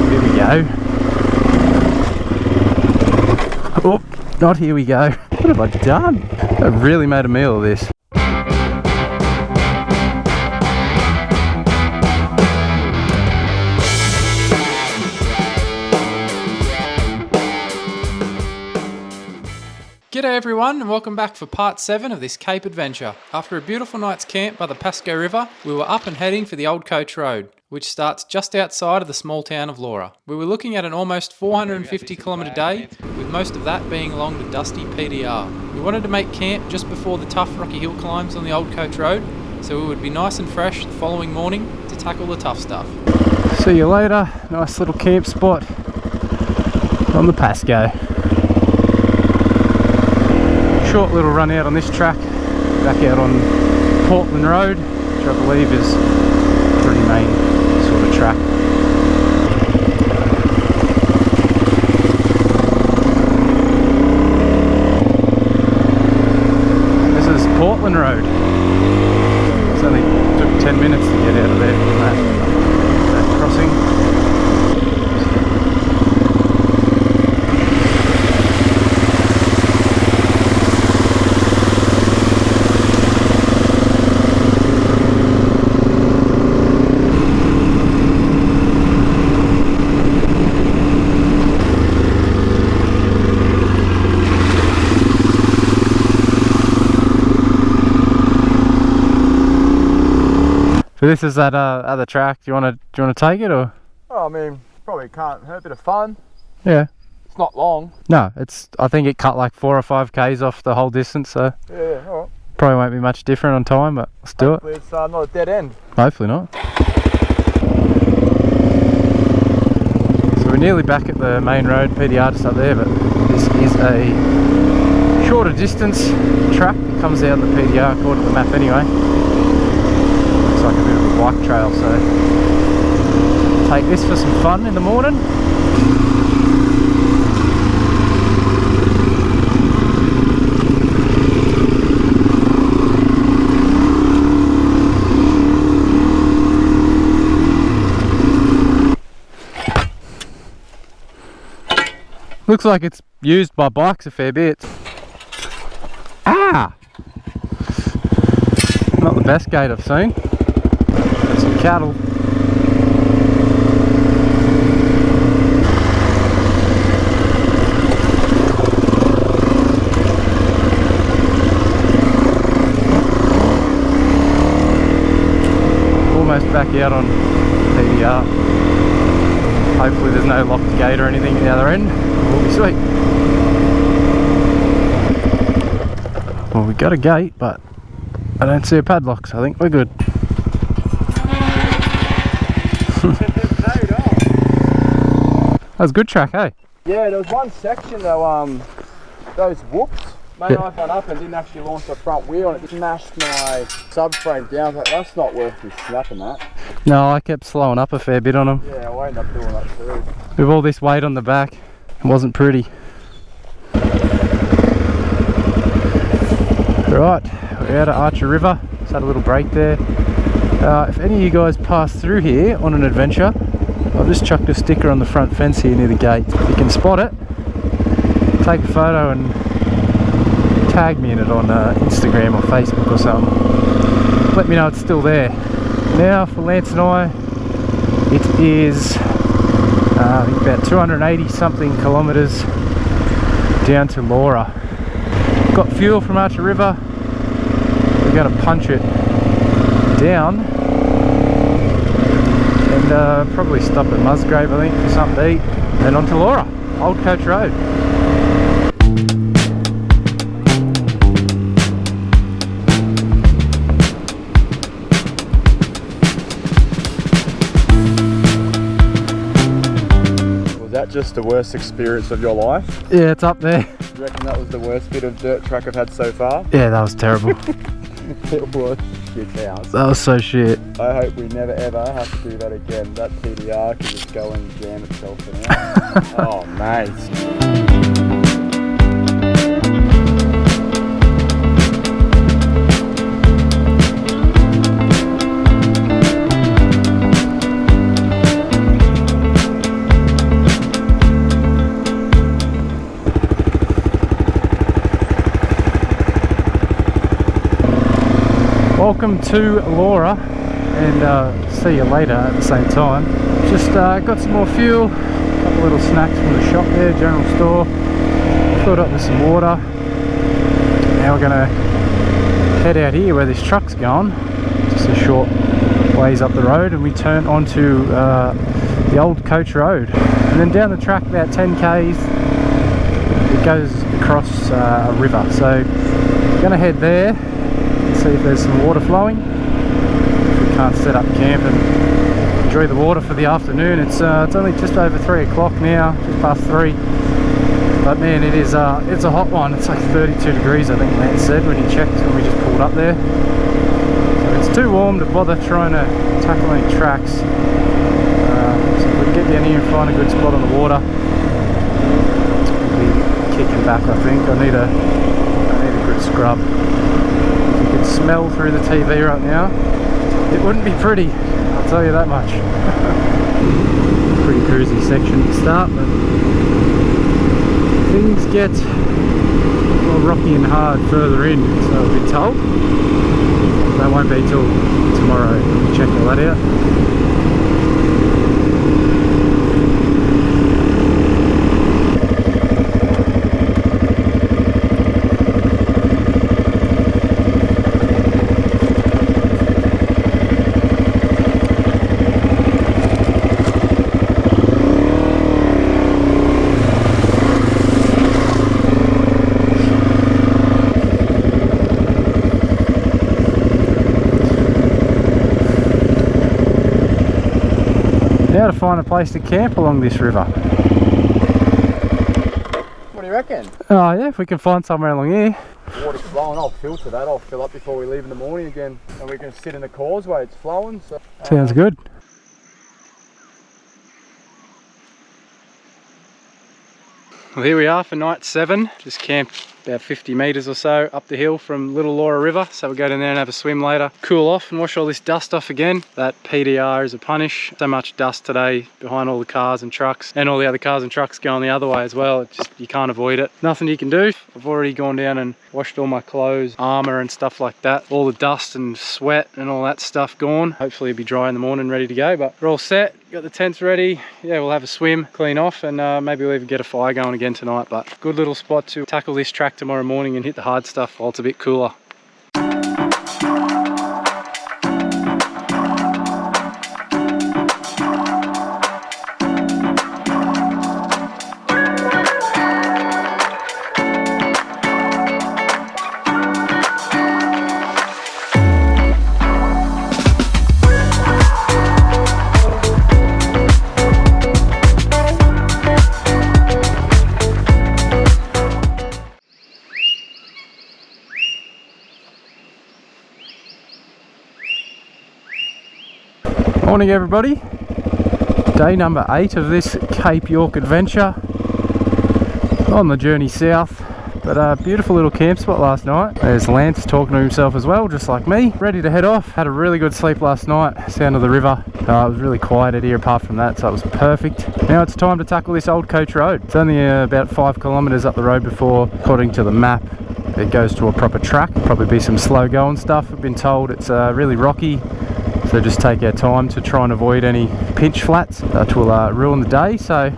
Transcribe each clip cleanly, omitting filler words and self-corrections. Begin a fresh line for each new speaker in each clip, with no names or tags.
Here we go. Oh, not here we go. What have I done? I've really made a meal of this.
G'day everyone and welcome back for part 7 of this Cape adventure. After a beautiful night's camp by the Pasco River, we were up and heading for the Old Coach Road, which starts just outside of the small town of Laura. We were looking at an almost 450 kilometre day, with most of that being along the dusty PDR. We wanted to make camp just before the tough rocky hill climbs on the Old Coach Road, so we would be nice and fresh the following morning to tackle the tough stuff.
See you later. Nice little camp spot on the Pasco. Short little run out on this track, back out on Portland Road, which I believe is a pretty main sort of track. This is Portland Road. It only took 10 minutes to get out of there from that crossing. So this is that other track. Do you want to take it or?
Oh, I mean, probably can't hurt. A bit of fun.
Yeah.
It's not long.
No, I think it cut like 4 or 5 k's off the whole distance, so
Yeah, all right.
probably won't be much different on time, but let's do
Hopefully
it.
it's not a dead end.
Hopefully not. So we're nearly back at the main road, PDR just up there, but this is a shorter distance track that comes out of the PDR according to the map anyway. Like a bit of a bike trail, so take this for some fun in the morning. Looks like it's used by bikes a fair bit. Ah! Not the best gate I've seen. Some cattle. Almost back out on PDR. Hopefully there's no locked gate or anything at the other end. We'll be sweet. Well, we got a gate, but I don't see a padlock, so I think we're good. That was a good track, eh?
Yeah, there was one section though, those whoops made
Yeah.
I went up and didn't actually launch the front wheel and it smashed my subframe down. But that's not worth me snapping that.
No, I kept slowing up a fair bit on them.
Yeah, I'll end up doing that too.
With all this weight on the back, it wasn't pretty. Right, we're out at Archer River. Just had a little break there. If any of you guys pass through here on an adventure, I've just chucked a sticker on the front fence here near the gate. If you can spot it, take a photo and tag me in it on Instagram or Facebook or something. Let me know it's still there. Now for Lance and I, it is I think about 280 something kilometres down to Laura. Got fuel from Archer River. We're going to punch it down and probably stop at Musgrave, I think, for something to eat, and on to Laura, Old Coach Road.
Was that just the worst experience of your life?
Yeah, it's up there.
You reckon that was the worst bit of dirt track I've had so far?
Yeah, that was terrible.
It was shit house.
That was so shit.
I hope we never ever have to do that again. That PDR could just go and jam itself in out. Oh, mate.
welcome to Laura, and see you later at the same time. Just got some more fuel, a couple little snacks from the shop there, general store. Filled up with some water. Now we're gonna head out here where this truck's going, just a short ways up the road, and we turn onto the old coach road, and then down the track about 10 k's it goes across a river. So we're gonna head there and see if there's some water flowing. If we can't set up camp and enjoy the water for the afternoon. It's only just over 3 o'clock now, just past 3. But man, it's a hot one. It's like 32 degrees, I think Lance said when he checked when we just pulled up there. So it's too warm to bother trying to tackle any tracks. So if we can get down here and find a good spot on the water, we'll be kicking back, I think. I need a good scrub. If you could smell through the TV right now, it wouldn't be pretty, I'll tell you that much. Pretty cruisy section to start, but things get more rocky and hard further in, so I've been told. That won't be till tomorrow. We'll check all that out. Now to find a place to camp along this river.
What do you reckon?
Oh yeah, if we can find somewhere along here.
Water's flowing, I'll filter that. I'll fill up before we leave in the morning again. And we can sit in the causeway, it's flowing. So,
Sounds good. Well, here we are for night 7. Just camped about 50 metres or so up the hill from Little Laura River. So we'll go down there and have a swim later, cool off and wash all this dust off again. That PDR is a punish. So much dust today behind all the cars and trucks, and all the other cars and trucks going the other way as well. It just, you can't avoid it. Nothing you can do. I've already gone down and washed all my clothes, armour and stuff like that. All the dust and sweat and all that stuff gone. Hopefully it'll be dry in the morning, ready to go, but we're all set. Got the tents ready. Yeah, we'll have a swim, clean off, and maybe we'll even get a fire going again tonight. But good little spot to tackle this track tomorrow morning and hit the hard stuff while it's a bit cooler. Morning everybody, day number 8 of this Cape York adventure on the journey south, but a beautiful little camp spot last night. There's Lance talking to himself as well, just like me, ready to head off. Had a really good sleep last night, sound of the river. It was really quiet out here apart from that, so it was perfect. Now it's time to tackle this old coach road. It's only about 5 kilometres up the road before, according to the map, it goes to a proper track. Probably be some slow going stuff. I've been told it's really rocky, so just take our time to try and avoid any pinch flats that will ruin the day. So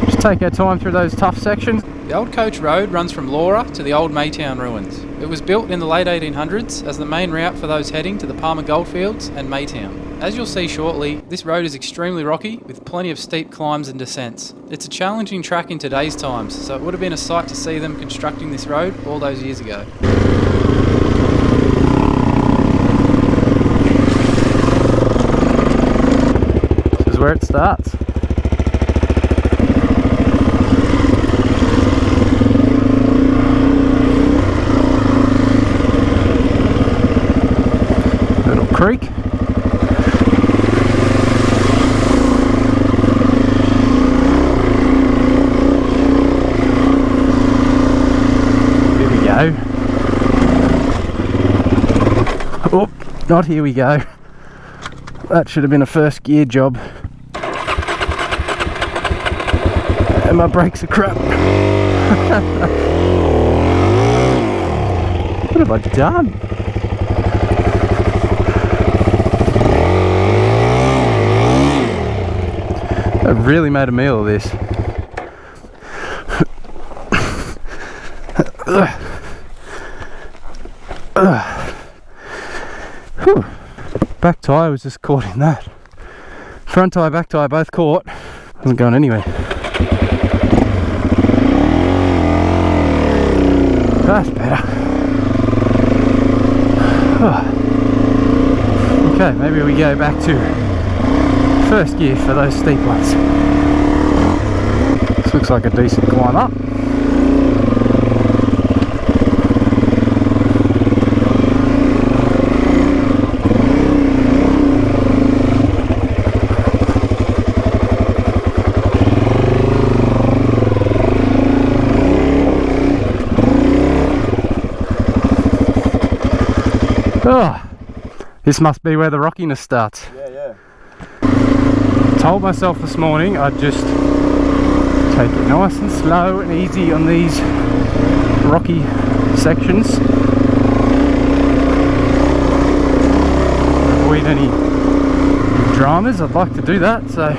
just take our time through those tough sections.
The old coach road runs from Laura to the old Maytown ruins. It was built in the late 1800s as the main route for those heading to the Palmer Goldfields and Maytown. As you'll see shortly, this road is extremely rocky with plenty of steep climbs and descents. It's a challenging track in today's times, so it would have been a sight to see them constructing this road all those years ago.
This is where it starts. Little creek. Here we go. Oh, not here we go. That should have been a first gear job. And my brakes are crap. What have I done? I really made a meal of this. Whew. Back tyre was just caught in that. Front tyre, back tyre both caught. Wasn't going anywhere. That's better. Okay, maybe we go back to first gear for those steep ones. This looks like a decent climb up. Oh, this must be where the rockiness starts.
Yeah.
Told myself this morning I'd just take it nice and slow and easy on these rocky sections. Avoid any dramas. I'd like to do that, so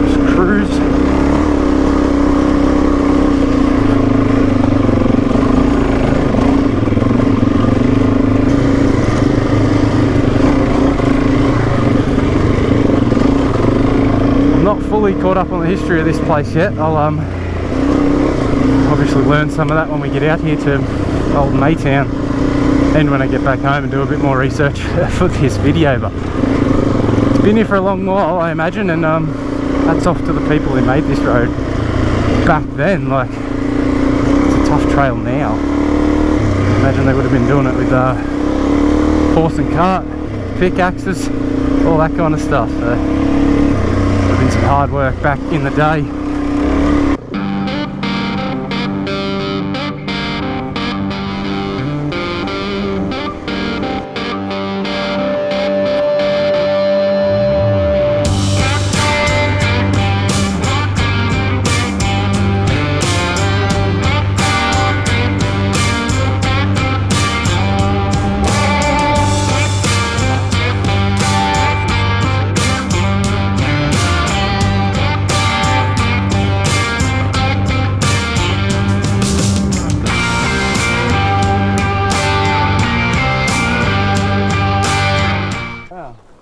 just cruise. Not fully caught up on the history of this place yet. I'll obviously learn some of that when we get out here to old Maytown and when I get back home and do a bit more research for this video. But it's been here for a long while, I imagine, and hats off to the people who made this road back then. Like, it's a tough trail now. I imagine they would have been doing it with horse and cart, pickaxes, all that kind of stuff. So been some hard work back in the day.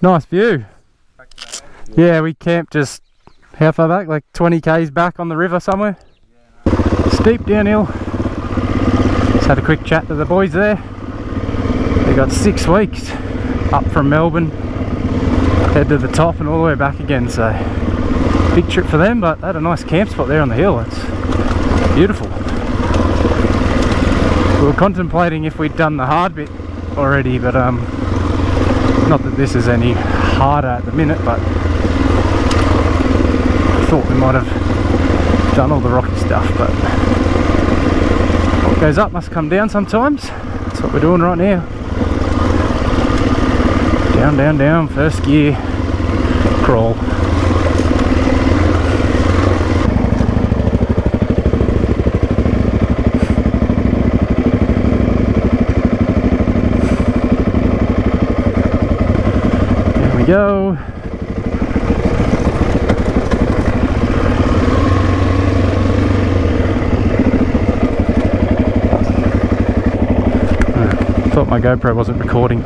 Nice view. Yeah, we camped just how far back? Like 20 k's back on the river somewhere. Steep downhill. Just had a quick chat to the boys there. They got 6 weeks up from Melbourne, head to the top and all the way back again. So big trip for them, but they had a nice camp spot there on the hill. It's beautiful. We were contemplating if we'd done the hard bit already, but not that this is any harder at the minute, but I thought we might have done all the rocky stuff. But what goes up must come down sometimes. That's what we're doing right now. Down, down, down, first gear, crawl. Go. Thought my GoPro wasn't recording.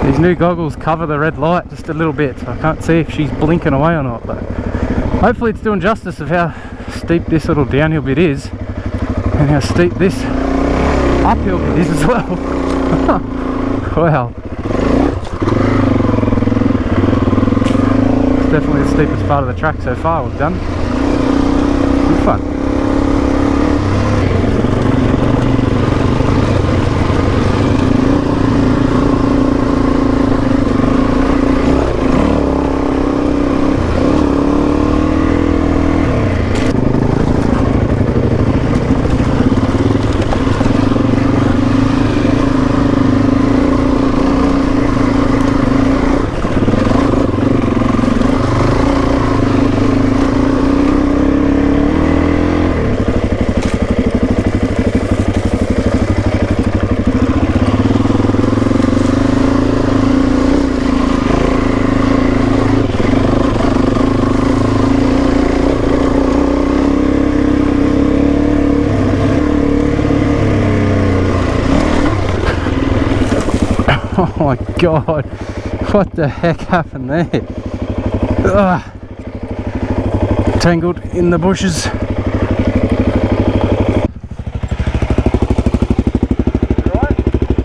These new goggles cover the red light just a little bit, so I can't see if she's blinking away or not, but hopefully it's doing justice of how steep this little downhill bit is and how steep this uphill bit is as well. Wow. Definitely the steepest part of the track so far we've done. Good fun. Oh my god, what the heck happened there? Ugh. Tangled in the bushes.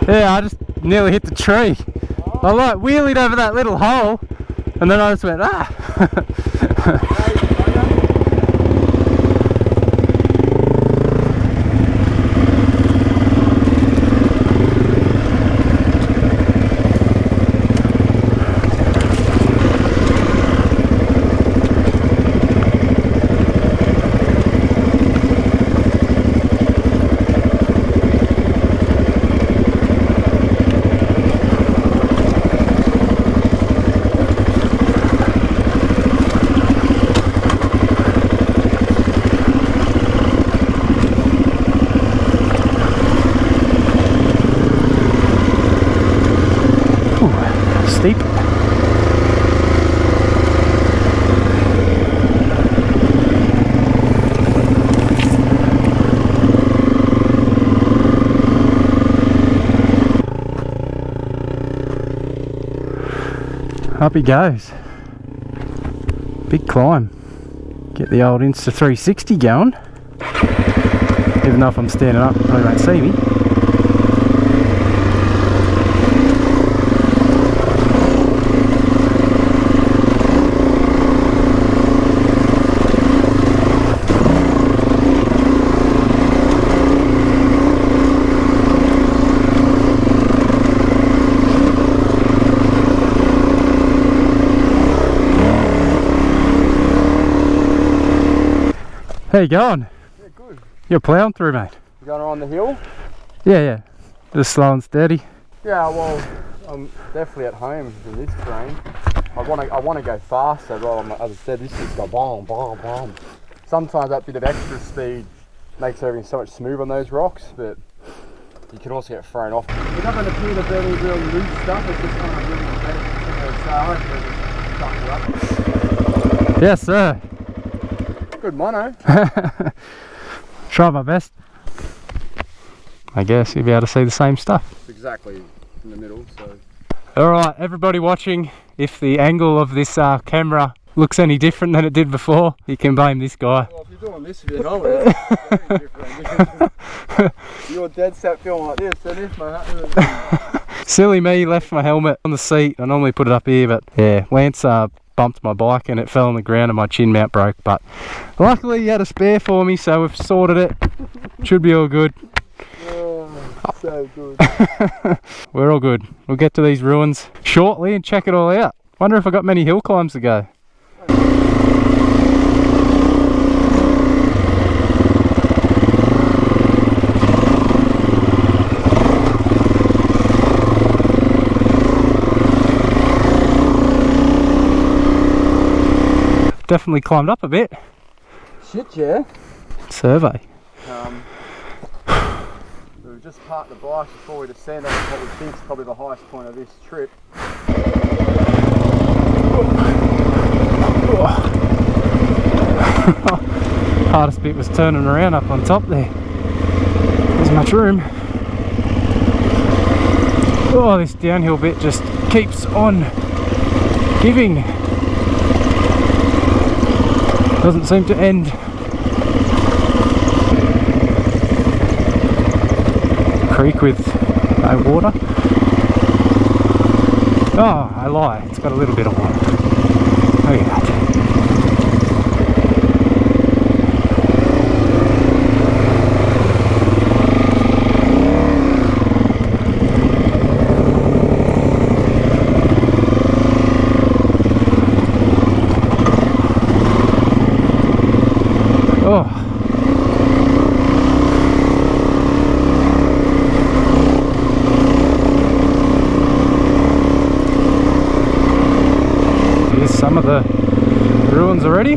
Yeah, I just nearly hit the tree. I like wheelied over that little hole and then I just went, ah! Steep. Up he goes. Big climb. Get the old Insta 360 going. Even though if I'm standing up, you probably won't see me. How you going?
Yeah, good.
You're ploughing through, mate.
You going around the hill?
Yeah. Just slow and steady.
Yeah, well, I'm definitely at home in this terrain. I want to go faster, but as I said, this just go boom, boom, boom. Sometimes that bit of extra speed makes everything so much smoother on those rocks, but you can also get thrown off. It doesn't appear to be any real loose stuff, it's just kind of really so
Yes, sir.
good mono.
Try my best. I guess you'll be able to see the same stuff.
It's exactly in the middle, so.
Alright, everybody watching, if the angle of this camera looks any different than it did before, you can blame this guy.
Well, if you're doing this with your helmet, it's very different. You're dead set feeling like this, and this, mate.
Silly me, left my helmet on the seat. I normally put it up here, but yeah, Lance bumped my bike and it fell on the ground and my chin mount broke, but luckily he had a spare for me, so we've sorted it. Should be all good.
Oh, so good.
We're all good. We'll get to these ruins shortly and check it all out. Wonder if I got many hill climbs to go. Definitely climbed up a bit.
Shit, yeah.
Survey.
We've just parked the bike before we descend on what we think is probably the highest point of this trip.
Hardest bit was turning around up on top there. There's much room. Oh, this downhill bit just keeps on giving. Doesn't seem to end. Creek with no water. Oh, I lie, it's got a little bit of water. Look at that. Oh. Here's some of the ruins already.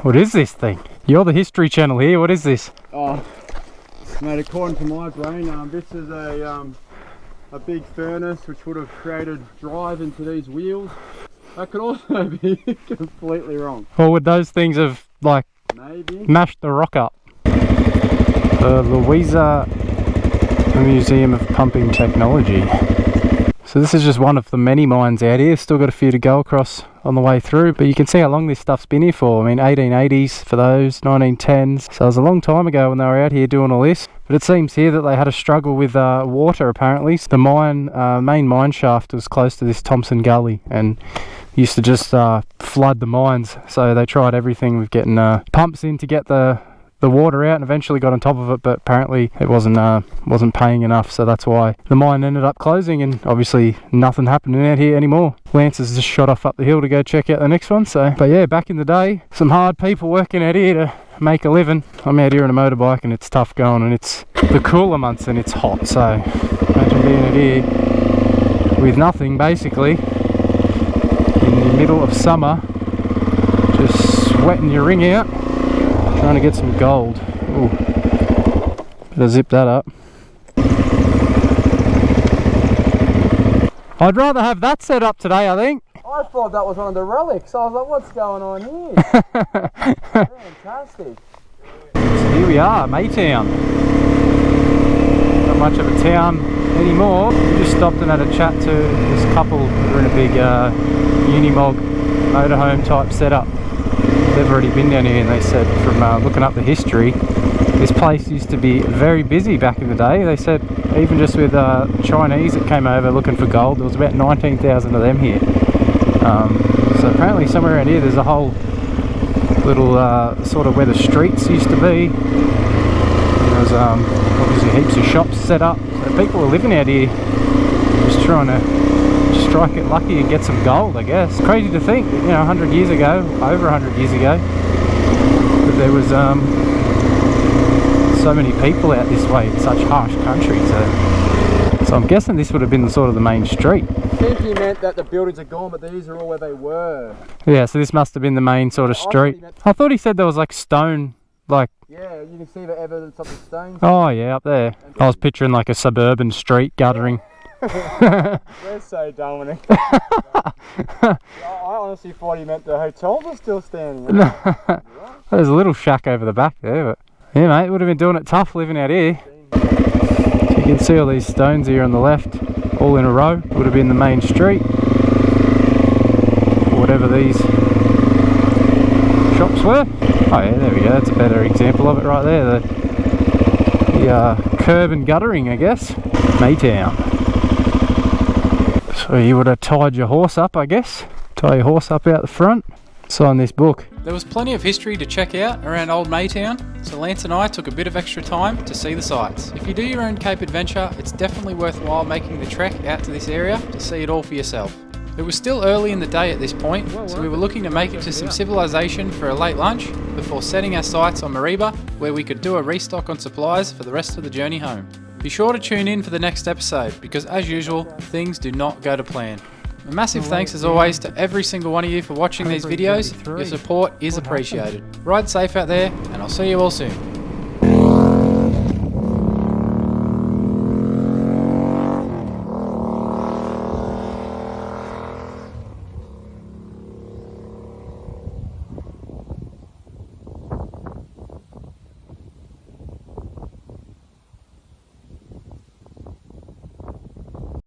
What is this thing? You're the History Channel here, what is this?
Oh, mate, according to my brain, this is a a big furnace which would have created drive into these wheels. That could also be completely wrong.
Or would those things have like
Maybe.
mashed the rock up? The Louisa Museum of Pumping Technology. So this is just one of the many mines out here. Still got a few to go across on the way through, but you can see how long this stuff's been here for. I mean, 1880s for those, 1910s. So it was a long time ago when they were out here doing all this. But it seems here that they had a struggle with water apparently. The main mine shaft was close to this Thompson Gully and used to just flood the mines. So they tried everything with getting pumps in to get the water out, and eventually got on top of it, but apparently it wasn't paying enough, so that's why the mine ended up closing, and obviously nothing happening out here anymore. Lance has just shot off up the hill to go check out the next one. So, but yeah, back in the day, some hard people working out here to make a living. I'm out here on a motorbike and it's tough going, and it's the cooler months and it's hot, so imagine being out here with nothing basically in the middle of summer, just sweating your ring out, trying to get some gold. Ooh, better zip that up. I'd rather have that set up today, I think.
I thought that was one of the relics. I was like, what's going on here? Fantastic.
So here we are, Maytown. Not much of a town anymore. We just stopped and had a chat to this couple who are in a big Unimog motorhome type setup. They've already been down here, and they said from looking up the history, this place used to be very busy back in the day. They said even just with Chinese that came over looking for gold, there was about 19,000 of them here. So apparently somewhere around here there's a whole little sort of where the streets used to be. There was obviously heaps of shops set up. So people were living out here just trying to strike it lucky and get some gold, I guess. It's crazy to think, you know, 100 years ago, over 100 years ago, that there was so many people out this way in such harsh country. So I'm guessing this would have been sort of the main street.
I think he meant that the buildings are gone, but these are all where they were.
Yeah, so this must have been the main sort of street. I thought he said there was like stone, like...
Yeah, you can see the evidence of the stones.
Oh yeah, up there. I was picturing like a suburban street guttering.
We're so Dominic. I honestly thought he meant the hotels are still standing.
There's a little shack over the back there, but yeah, mate, would have been doing it tough living out here. You can see all these stones here on the left, all in a row. Would have been the main street, or whatever these shops were. Oh yeah, there we go. That's a better example of it right there. The curb and guttering, I guess. Maytown. So you would have tied your horse up, I guess. Tie your horse up out the front. Sign this book.
There was plenty of history to check out around Old Maytown, so Lance and I took a bit of extra time to see the sights. If you do your own Cape adventure, it's definitely worthwhile making the trek out to this area to see it all for yourself. It was still early in the day at this point, so we were looking to make it to some civilization for a late lunch before setting our sights on Mariba, where we could do a restock on supplies for the rest of the journey home. Be sure to tune in for the next episode, because as usual, things do not go to plan. A massive thanks as always to every single one of you for watching these videos. Your support is appreciated. Ride safe out there, and I'll see you all soon.